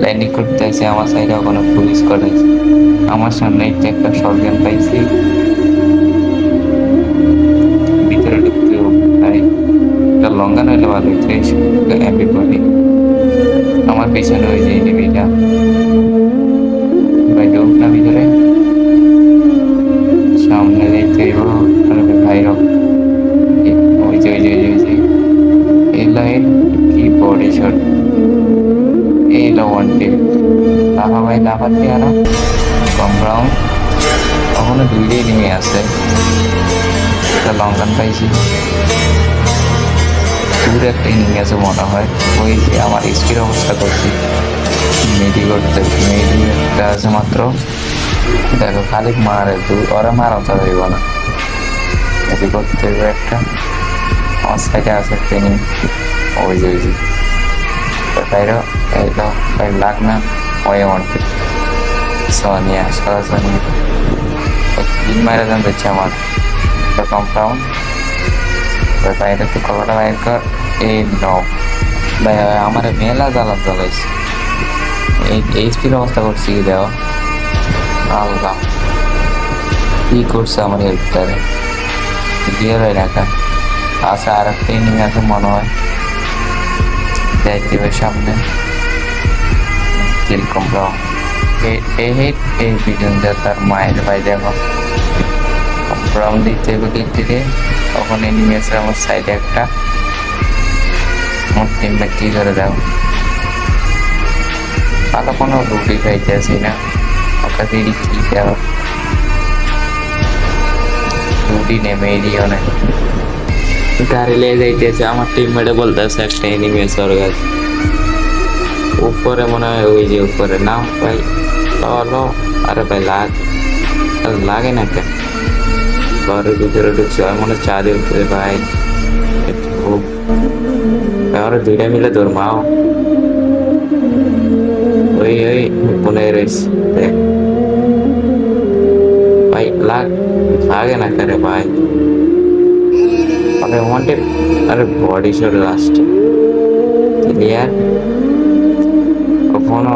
Landing করতে আছে আমার সাইডে ওখানে ফুল স্কোয়াড আছে। আমার সামনে একটা শর্ট গান পাইছি, ভিতরে ঢুকতে তাই একটা লং গান হইলে ভালো হইতো। এভরিবডি আমার পিছনে ওই যে এনিমিটা ভাই ঢুক না ভিতরে, সামনে দেখতে ভাই রক ওই যে ওই যে ওই যে এই লাইন কি বডি শট, এই লো ওয়ান টিপ লাফা ভাই লাফাতে আরো কম রাউন্ড ওখানে দুইটাই নেমে আছে। একটা লং গান পাইছি, দূরে একটা ইনিং আছে মনে হয়। ওই যে আমার স্পিড অবস্থা করছি মেডি করতে, মেডি একটা আছে মাত্র। দেখো খালি মারে ওরা মারাতে হইব না, মেডি করতে হইব একটা। আমার সাইডে আছে ট্রেনিং ওই যে ওই যে বাইরে এইটা 5 লাখ না ওই অ্যামাউন্টে সোনিয়া সারা সোনিয়া তিন মাইরা দাম দিচ্ছে আমার কম্পাউন্ড। বাইরে তো কলাটা বাইর কর। এই ন ভাই আমার মেলা জ্বালা জ্বালাইছে, এই স্পিড অবস্থা করছি কি দেওয়া আলগা কি করছে আমার হেল্পটারে দিয়ে রয়ে রাখা আছে। আর একটা ইনিং আছে মনে হয় যাইতে হবে সামনে কিল কম্পাউন্ড। এই পিছন দিয়ে তার মায়ের ভাই দেখো কম্পাউন্ড দিতে হবে কিল দিতে। তখন এনিমি আছে আমার সাইডে একটা, আমার টিমটা কি করে দাও ভালো কোনো রুটি খাইতে আসি না ওটা দিয়ে কি দেওয়া রুটি নেমে দিও না। গাড়ি লেগে যাইতেছে আমার টিমমেটে বলতেছে একটা এনিমি আছে ওর কাছে উপরে মনে হয় ওই যে উপরে নাম ভাই লো। আরে ভাই লাগে না কেন ঘরের ভিতরে ঢুকছে মনে চা দিতে ভাই ওরা দুইটা মিলে তোর মাও ওই ওই মনে রয়েছে দেখ ভাই লাগে না করে ভাই। আরে ওয়ান্টেড আরে বডি শট লাস্ট ক্লিয়ার কখনো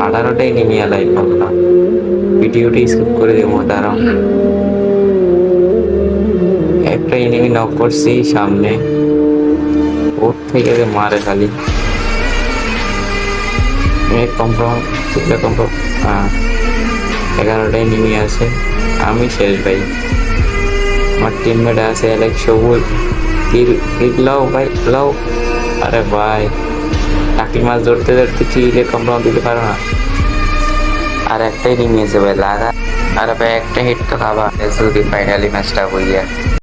18টাই নেমে এলাই পাবো ভিডিওটি স্কিপ করে দেবো। দাঁড়াও একটা এনিমি নক করছি সামনে, ওর থেকে মারে খালি কম্পাউন্ড 11টাই নেমে আছে। আমি শেষ ভাই, আমার টিমমেট আছে অ্যালেক্স সবুজ লাও ভাই লাও। আরে ভাই টাকি মাছ ধরতে ধরতে কি কম্পাউন্ড দিতে পারো না। আর একটাই নেমে আছে ভাই লাগা। আরে ভাই একটা হিট তো খাবা যদি ফাইনালি ম্যাচটা হইয়া